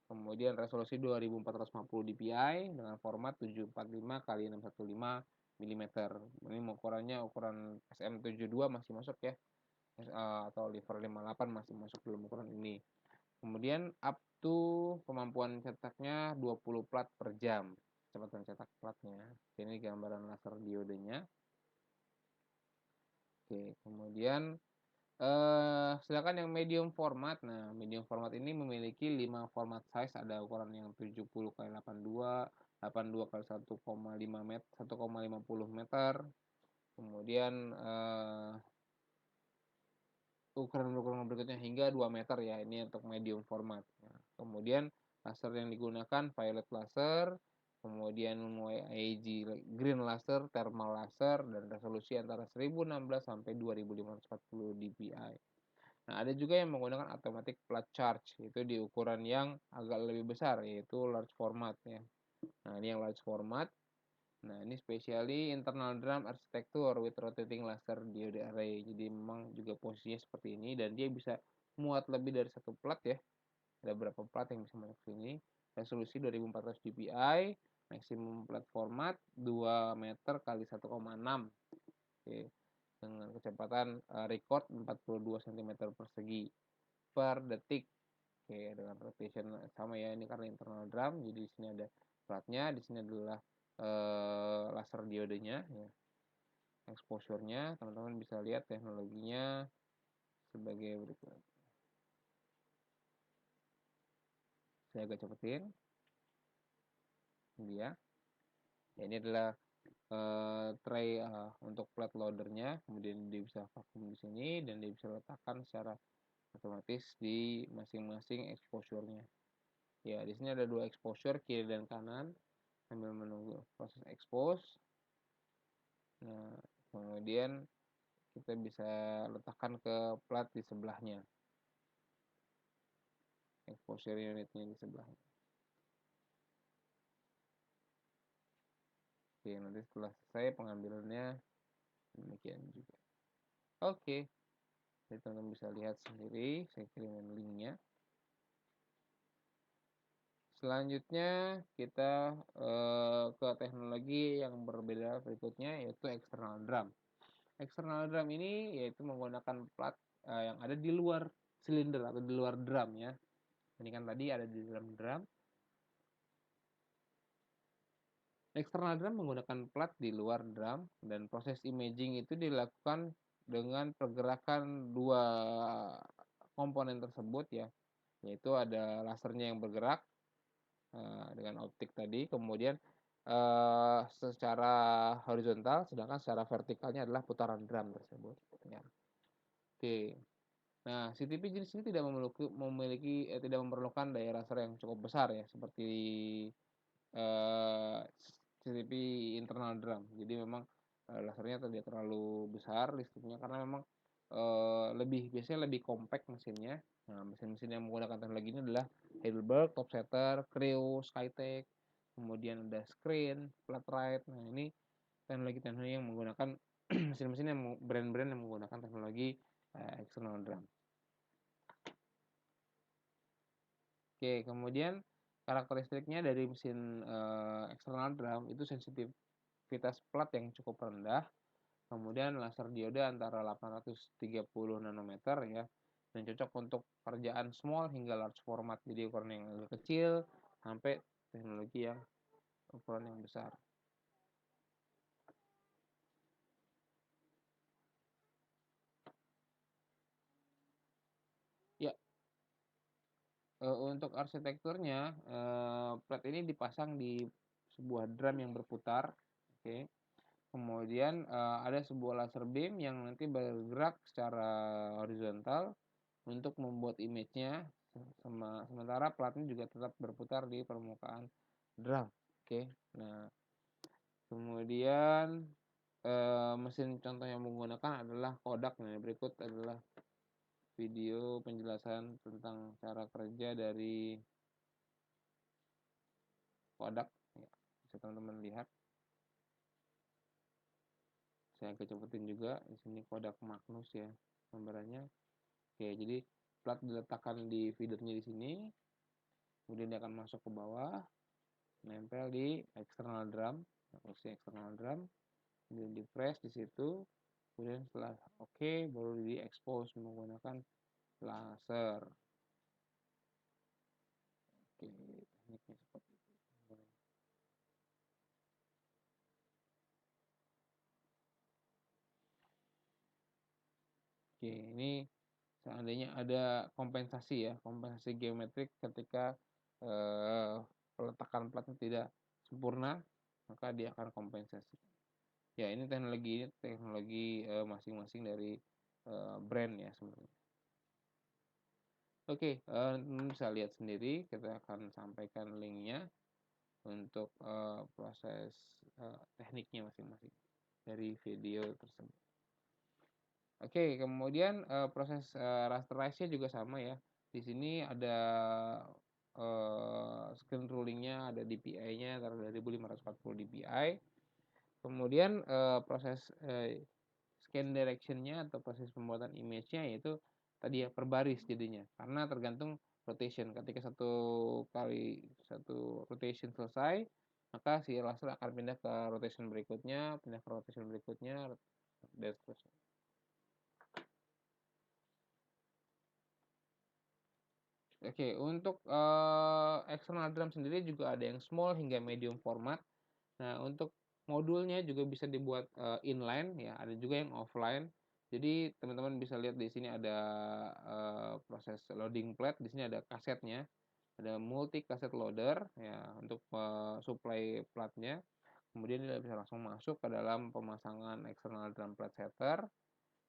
Kemudian resolusi 2450 dpi dengan format 745 kali 615 mm. Ini ukurannya ukuran SM72 masih masuk ya. Atau Liver 58 masih masuk dalam ukuran ini. Kemudian up to kemampuan cetaknya 20 plat per jam. Kecepatan cetak platnya. Ini gambaran laser diodenya. Oke, kemudian sedangkan yang medium format, nah medium format ini memiliki 5 format size, ada ukuran yang 70 kali 82, 82 kali 1,5 meter, 1,50 meter. Kemudian ukuran-ukuran berikutnya hingga 2 meter ya, ini untuk medium format. Nah, kemudian laser yang digunakan violet laser, kemudian YIG green laser, thermal laser, dan resolusi antara 1016 sampai 2540 dpi. Nah, ada juga yang menggunakan automatic plat charge, itu di ukuran yang agak lebih besar, yaitu large format ya. Nah, ini yang large format. Nah, ini specially internal drum architecture with rotating laser diode array. Jadi memang juga posisinya seperti ini dan dia bisa muat lebih dari satu plat ya. Ada berapa plat yang bisa masuk sini. Resolusi 2400 dpi, maksimum plat format 2 meter kali 1,6. Oke. Dengan kecepatan record 42 cm persegi per detik. Oke, dengan rotation sama ya, ini karena internal drum, jadi di sini ada platnya, di sini adalah laser diodenya ya. Exposure-nya teman-teman bisa lihat teknologinya sebagai berikut. Saya agak cepetin. Ini ya. Ya, ini adalah tray untuk plat loadernya, kemudian dia bisa vakum di sini dan dia bisa letakkan secara otomatis di masing-masing exposure-nya. Ya, di sini ada dua exposure kiri dan kanan sambil menunggu proses expose. Nah, kemudian kita bisa letakkan ke plat di sebelahnya, exposure unitnya di sebelahnya. Oke, nanti setelah selesai pengambilannya demikian juga. Oke, jadi teman-teman bisa lihat sendiri, saya kirimkan linknya. Selanjutnya kita ke teknologi yang berbeda berikutnya, yaitu external drum. External drum ini yaitu menggunakan plat yang ada di luar silinder atau di luar drum ya. Ini kan tadi ada di dalam drum. External drum menggunakan plat di luar drum dan proses imaging itu dilakukan dengan pergerakan dua komponen tersebut ya, yaitu ada lasernya yang bergerak dengan optik tadi, kemudian secara horizontal, sedangkan secara vertikalnya adalah putaran drum tersebut. Ya. Oke. Nah, CTP jenis ini tidak memerlukan daya laser yang cukup besar ya, seperti CCTV internal drum. Jadi memang lasernya tidak terlalu besar listriknya karena memang biasanya lebih compact mesinnya. Nah, mesin-mesin yang menggunakan teknologi ini adalah Heidelberg, Topsetter, Creo, Skytech, kemudian ada Screen, Flatride. Nah, ini teknologi-teknologi yang menggunakan mesin-mesin yang brand-brand yang menggunakan teknologi external drum. Oke, kemudian karakteristiknya dari mesin external drum itu sensitivitas plat yang cukup rendah, kemudian laser diode antara 830 nanometer ya, dan cocok untuk pekerjaan small hingga large format, jadi ukuran yang agak kecil sampai teknologi yang ukuran yang besar. Ya, untuk arsitekturnya plat ini dipasang di sebuah drum yang berputar, oke. Kemudian ada sebuah laser beam yang nanti bergerak secara horizontal untuk membuat image-nya, sementara platnya juga tetap berputar di permukaan drum. Oke. Nah, kemudian mesin contoh yang menggunakan adalah Kodak. Nah, berikut adalah video penjelasan tentang cara kerja dari Kodak. Ya, bisa teman-teman lihat. Saya kecepetin juga di sini Kodak Magnus ya gambarannya. Oke, jadi plat diletakkan di feedernya di sini, kemudian dia akan masuk ke bawah, nempel di external drum, posisi external drum, kemudian di press di situ, kemudian setelah oke baru di expose menggunakan laser. Oke, tekniknya seperti itu. Oke, ini seandainya ada kompensasi ya, kompensasi geometrik ketika peletakan platnya tidak sempurna, maka dia akan kompensasi. Ya, ini teknologi masing-masing dari brand ya sebenarnya. Oke, bisa lihat sendiri, kita akan sampaikan linknya untuk proses tekniknya masing-masing dari video tersebut. Oke, kemudian proses rasterize-nya juga sama ya. Di sini ada screen rulingnya, ada DPI-nya antara 2540 dpi. Kemudian proses scan direction-nya atau proses pembuatan image-nya yaitu tadi ya per baris jadinya, karena tergantung rotation. Ketika satu rotation selesai, maka si laser akan pindah ke rotation berikutnya, dan seterusnya. Oke, untuk external drum sendiri juga ada yang small hingga medium format. Nah, untuk modulnya juga bisa dibuat inline ya, ada juga yang offline. Jadi teman-teman bisa lihat di sini ada proses loading plate, di sini ada kasetnya, ada multi kaset loader ya untuk supply platnya. Kemudian dia bisa langsung masuk ke dalam pemasangan external drum plate setter.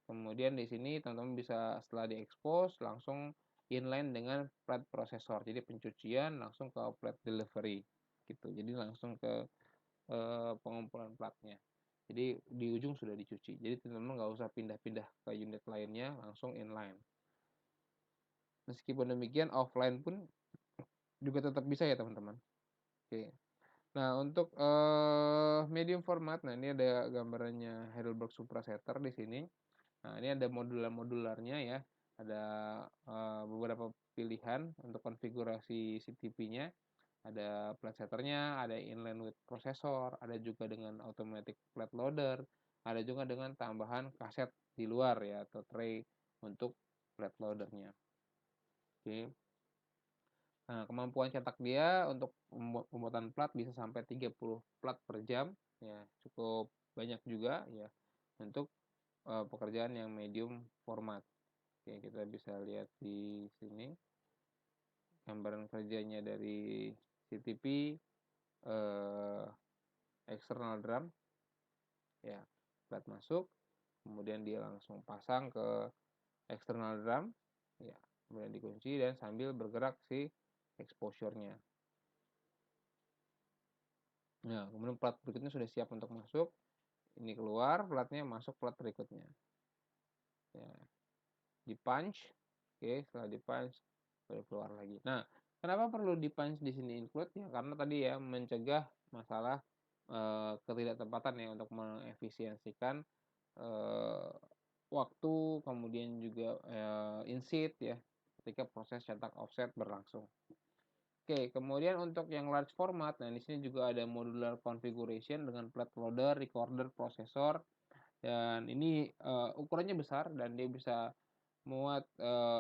Kemudian di sini teman-teman bisa setelah diekspos langsung inline dengan plat prosesor. Jadi pencucian langsung ke plat delivery gitu. Jadi langsung ke pengumpulan platnya. Jadi di ujung sudah dicuci. Jadi teman-teman nggak usah pindah-pindah ke unit lainnya, langsung inline. Meskipun demikian offline pun juga tetap bisa ya teman-teman. Oke. Nah untuk medium format, nah ini ada gambarannya Heidelberg Supra Setter di sini. Nah, ini ada modularnya ya. Ada beberapa pilihan untuk konfigurasi CTP-nya. Ada plate setternya, ada inline with processor, ada juga dengan automatic plate loader, ada juga dengan tambahan kaset di luar ya atau tray untuk plate loadernya. Oke. Nah, kemampuan cetak dia untuk pembuatan plat bisa sampai 30 plat per jam ya, cukup banyak juga ya untuk pekerjaan yang medium format. Oke, kita bisa lihat di sini gambaran kerjanya dari CTP external drum ya, plat masuk, kemudian dia langsung pasang ke external drum ya, kemudian dikunci dan sambil bergerak si exposure-nya. Nah, kemudian plat berikutnya sudah siap untuk masuk. Ini keluar, platnya masuk plat berikutnya. Ya, di punch. Oke, setelah di punch baru keluar lagi. Nah, kenapa perlu di punch di sini include ya? Karena tadi ya mencegah masalah ketidaktepatan ya untuk mengefisiensikan waktu, kemudian juga inset ya ketika proses cetak offset berlangsung. Oke, kemudian untuk yang large format, nah di sini juga ada modular configuration dengan plate loader, recorder, prosesor, dan ini ukurannya besar dan dia bisa muat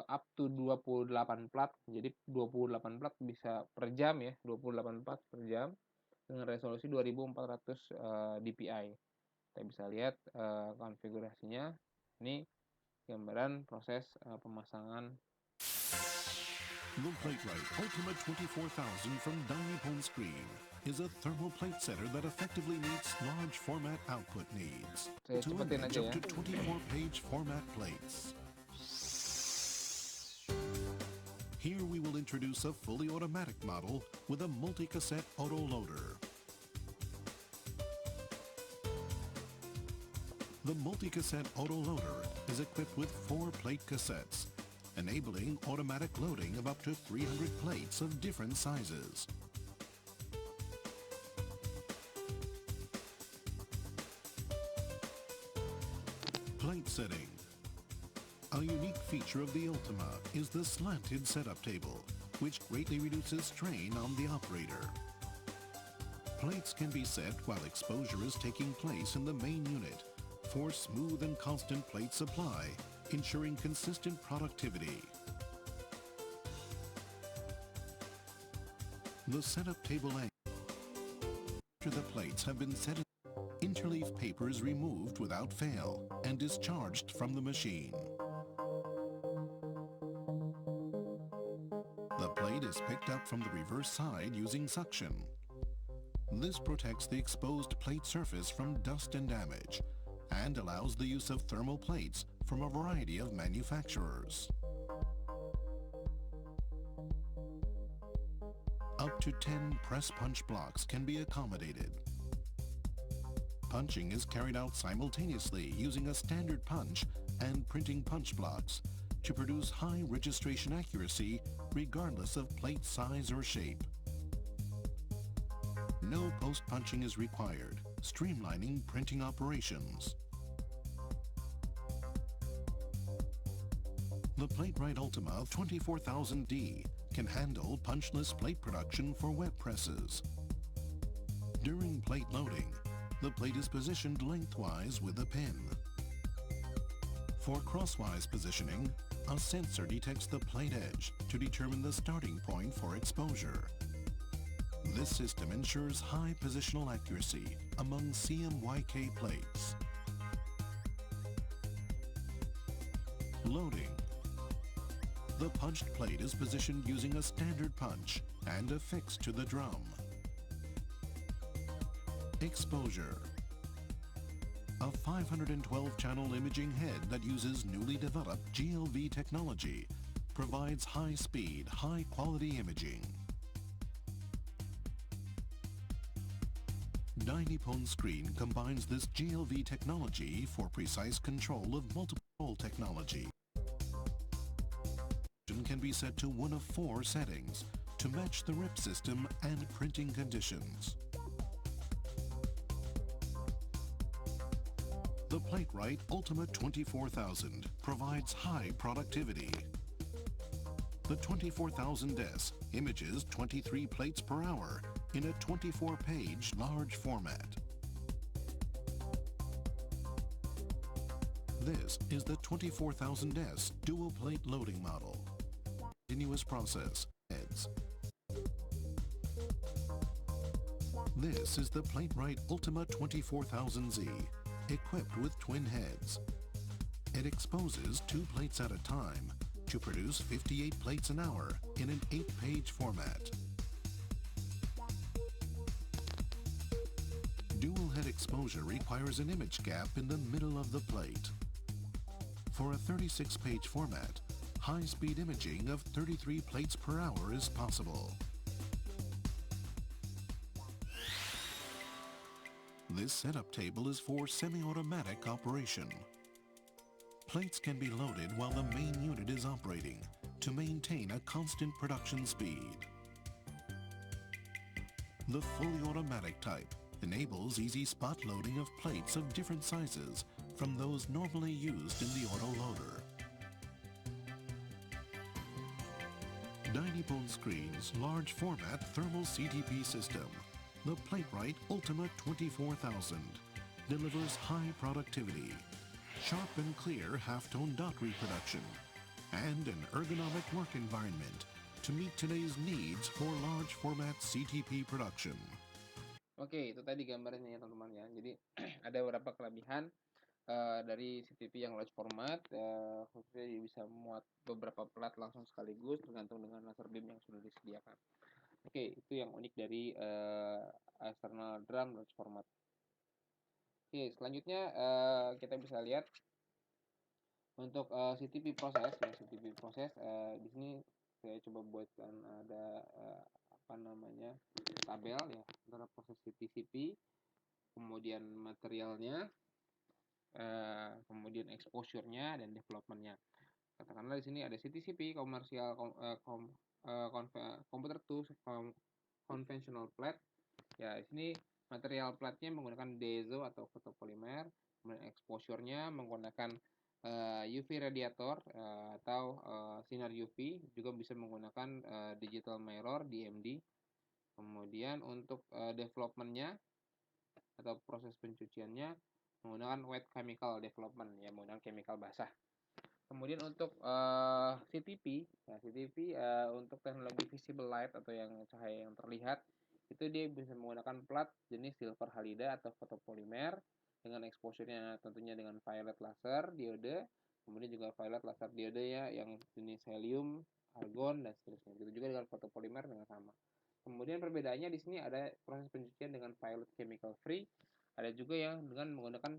up to 28 plat. Jadi 28 plat bisa per jam ya, 28 plat per jam dengan resolusi 2400 dpi. Kita bisa lihat konfigurasinya. Ini gambaran proses pemasangan. The PlateRite Ultima 24000 from Dai Nippon Screen is a thermal plate setter that effectively meets large format output needs. Saya To cepetin image aja up ya. to 24-page format plates. Here we will introduce a fully automatic model with a multi-cassette autoloader. The multi-cassette autoloader is equipped with 4 plate cassettes, enabling automatic loading of up to 300 plates of different sizes. Plate setting. A unique feature of the Ultima is the slanted setup table, which greatly reduces strain on the operator. Plates can be set while exposure is taking place in the main unit for smooth and constant plate supply, ensuring consistent productivity. The setup table after the plates have been set, interleaf paper is removed without fail and discharged from the machine. The plate is picked up from the reverse side using suction. This protects the exposed plate surface from dust and damage and allows the use of thermal plates from a variety of manufacturers. Up to 10 press punch blocks can be accommodated. Punching is carried out simultaneously using a standard punch and printing punch blocks to produce high registration accuracy regardless of plate size or shape. No post-punching is required, streamlining printing operations. The PlateWrite Ultima 24000D can handle punchless plate production for web presses. During plate loading, the plate is positioned lengthwise with a pin. For crosswise positioning, a sensor detects the plate edge to determine the starting point for exposure. This system ensures high positional accuracy among CMYK plates. Loading. The punched plate is positioned using a standard punch and affixed to the drum. Exposure. A 512-channel imaging head that uses newly developed GLV technology provides high-speed, high-quality imaging. Dynipone screen combines this GLV technology for precise control of multiple technology. Can be set to one of 4 settings to match the rip system and printing conditions. The PlateWrite Ultima 24000 provides high productivity. The 24000S images 23 plates per hour in a 24-page large format. This is the 24000S dual plate loading model. Continuous process heads. This is the PlateWrite Ultima 24000Z, equipped with twin heads. It exposes 2 plates at a time to produce 58 plates an hour in an 8-page format. Dual head exposure requires an image gap in the middle of the plate. For a 36-page format, high-speed imaging of 33 plates per hour is possible. This setup table is for semi-automatic operation. Plates can be loaded while the main unit is operating to maintain a constant production speed. The fully automatic type enables easy spot loading of plates of different sizes from those normally used in the autoloader. Dynipone Screen's large format thermal CTP system, the PlateWrite Ultima 24000, delivers high productivity, sharp and clear halftone dot reproduction, and an ergonomic work environment to meet today's needs for large format CTP production. Oke, itu tadi gambarnya ya teman-teman ya. Jadi ada beberapa kelebihan dari CTP yang large format, khususnya dia bisa memuat beberapa plat langsung sekaligus tergantung dengan laser beam yang sudah disediakan. Oke, itu yang unik dari external drum large format. Oke, selanjutnya kita bisa lihat untuk CTP proses ya. CTP proses di sini saya coba buatkan ada apa namanya tabel ya antara proses TCP, kemudian materialnya, kemudian exposure-nya dan development-nya. Katakanlah di sini ada CTCP, commercial computer to conventional plate. Ya, di sini material platnya menggunakan DSO atau fotopolimer, kemudian exposure-nya menggunakan UV radiator atau sinar UV, juga bisa menggunakan digital mirror DMD. Kemudian untuk development-nya atau proses pencuciannya menggunakan wet chemical development, ya menggunakan chemical basah. Kemudian untuk CTP, ya CTP untuk teknologi visible light atau yang cahaya yang terlihat, itu dia bisa menggunakan plat jenis silver halida atau fotopolimer dengan exposure-nya tentunya dengan violet laser diode, kemudian juga violet laser diode ya yang jenis helium, argon dan seterusnya. Begitu juga dengan fotopolimer dengan sama. Kemudian perbedaannya di sini ada proses pencucian dengan violet chemical free, ada juga yang dengan menggunakan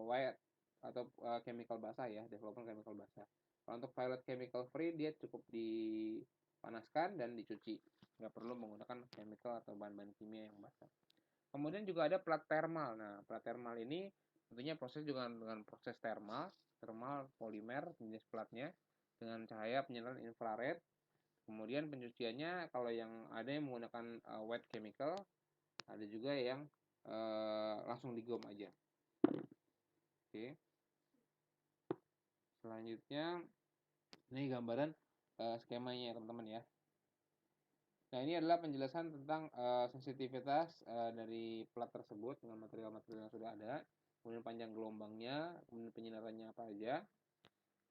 white atau chemical basah ya, development chemical basah. Kalau untuk violet chemical free dia cukup dipanaskan dan dicuci, nggak perlu menggunakan chemical atau bahan-bahan kimia yang basah. Kemudian juga ada plat thermal. Nah, plat thermal ini tentunya proses juga dengan proses thermal polimer jenis platnya dengan cahaya penyaluran infrared. Kemudian pencuciannya kalau yang ada yang menggunakan wet chemical, ada juga yang langsung digom aja. Oke. Selanjutnya ini gambaran skemanya ya teman-teman ya. Nah, ini adalah penjelasan tentang sensitivitas dari plat tersebut dengan material-material yang sudah ada, kemudian panjang gelombangnya, kemudian penyinarannya apa aja,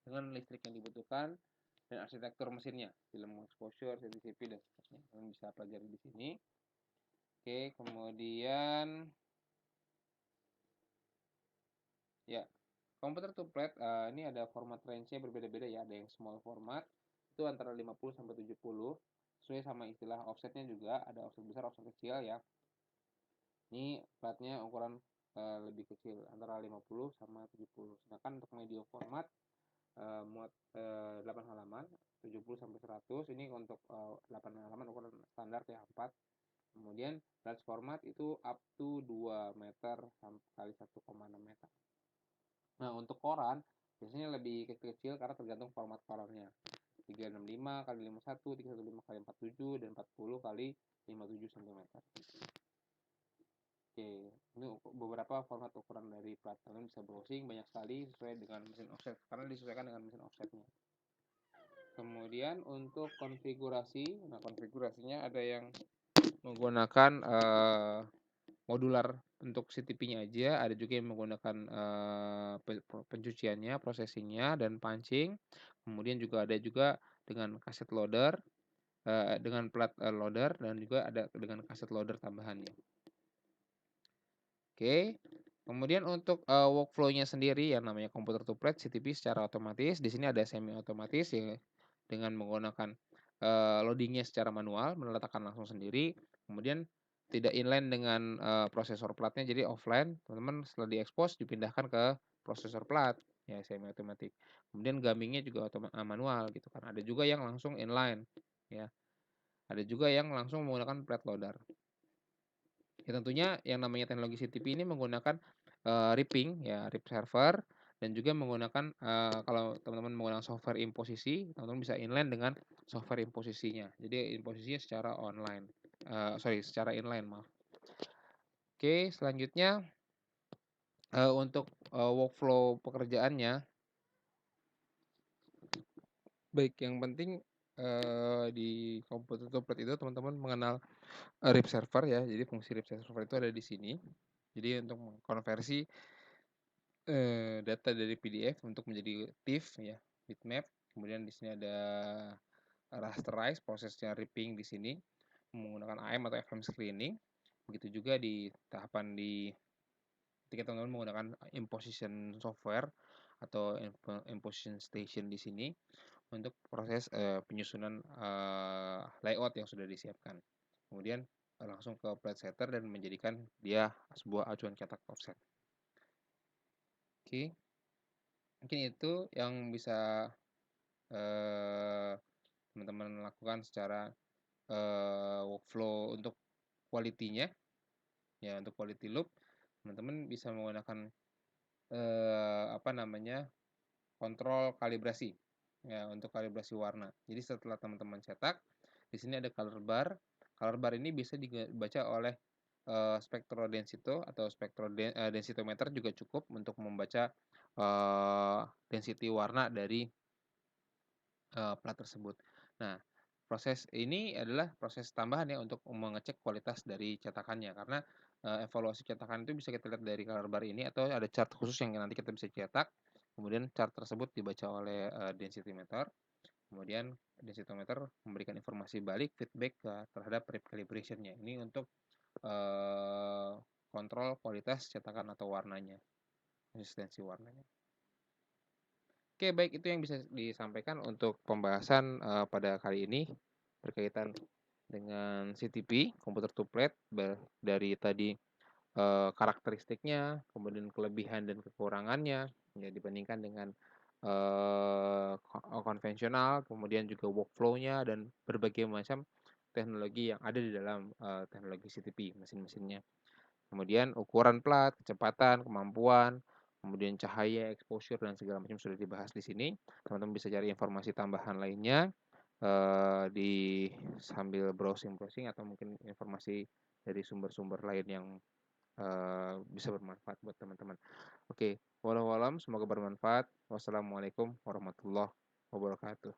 dengan listrik yang dibutuhkan, dan arsitektur mesinnya, film exposure, CCTV, dan seterusnya. Kalian bisa pelajari di sini. Oke, kemudian ya, komputer to plate ini ada format range-nya berbeda-beda ya. Ada yang small format, itu antara 50 sampai 70. Sesuai sama istilah offsetnya juga, ada offset besar, offset kecil ya. Ini platnya ukuran lebih kecil, antara 50 sama 70. Sedangkan untuk medium format muat 8 halaman, 70 sampai 100. Ini untuk 8 halaman ukuran standar ya 4. Kemudian large format itu up to 2 meter kali 1,6 meter. Nah, untuk koran biasanya lebih kecil-kecil karena tergantung format korannya. 365 kali 51, 315 kali 47, dan 40 kali 57 cm. Oke, ini beberapa format ukuran dari plat. Kalian bisa browsing banyak sekali sesuai dengan mesin offset karena disesuaikan dengan mesin offsetnya. Kemudian untuk konfigurasi, nah konfigurasinya ada yang menggunakan modular untuk CTP-nya aja, ada juga yang menggunakan pencuciannya, processingnya, dan punching. Kemudian juga ada juga dengan cassette loader, dengan plat loader, dan juga ada dengan cassette loader tambahannya. Oke. Kemudian untuk workflow-nya sendiri yang namanya computer to plate CTP secara otomatis. Di sini ada semi otomatis ya, dengan menggunakan loadingnya secara manual, meletakkan langsung sendiri. Kemudian tidak inline dengan prosesor platnya, jadi offline. Teman-teman setelah diekspos dipindahkan ke prosesor plat ya semi otomatis. Kemudian gamingnya juga manual gitu kan. Ada juga yang langsung inline ya. Ada juga yang langsung menggunakan plat loader. Ya tentunya yang namanya teknologi CTP ini menggunakan ripping ya, rip server, dan juga menggunakan kalau teman-teman menggunakan software imposisi, teman-teman bisa inline dengan software imposisinya. Jadi imposisinya secara online. Secara inline, maaf. Oke, selanjutnya untuk workflow pekerjaannya, baik yang penting di komputer template itu teman-teman mengenal rip server ya. Jadi fungsi rip server itu ada di sini. Jadi untuk mengkonversi data dari PDF untuk menjadi TIFF ya, bitmap. Kemudian di sini ada rasterize, prosesnya ripping di sini menggunakan AM atau FM screening. Begitu juga di tahapan ketika teman-teman menggunakan imposition software atau imposition station di sini untuk proses penyusunan layout yang sudah disiapkan. Kemudian langsung ke plate setter dan menjadikan dia sebuah acuan cetak offset. Oke. Mungkin itu yang bisa teman-teman lakukan secara workflow untuk quality-nya. Ya, untuk quality loop, teman-teman bisa menggunakan kontrol kalibrasi. Ya, untuk kalibrasi warna. Jadi setelah teman-teman cetak, di sini ada color bar. Color bar ini bisa dibaca oleh spektrodensito atau densitometer juga cukup untuk membaca density warna dari plat tersebut. Nah, proses ini adalah proses tambahan ya untuk mengecek kualitas dari cetakannya karena evaluasi cetakan itu bisa kita lihat dari color bar ini atau ada chart khusus yang nanti kita bisa cetak. Kemudian chart tersebut dibaca oleh densitometer. Kemudian densitometer memberikan informasi balik feedback terhadap recalibration-nya. Ini untuk kontrol kualitas cetakan atau warnanya, konsistensi warnanya. Oke, baik, itu yang bisa disampaikan untuk pembahasan pada kali ini berkaitan dengan CTP, computer to plate, dari tadi karakteristiknya, kemudian kelebihan dan kekurangannya ya, dibandingkan dengan konvensional, kemudian juga workflow-nya dan berbagai macam teknologi yang ada di dalam teknologi CTP, mesin-mesinnya. Kemudian ukuran plat, kecepatan, kemampuan, kemudian cahaya, exposure, dan segala macam sudah dibahas di sini. Teman-teman bisa cari informasi tambahan lainnya sambil browsing atau mungkin informasi dari sumber-sumber lain yang bisa bermanfaat buat teman-teman. Oke, walau alam, semoga bermanfaat. Wassalamualaikum warahmatullahi wabarakatuh.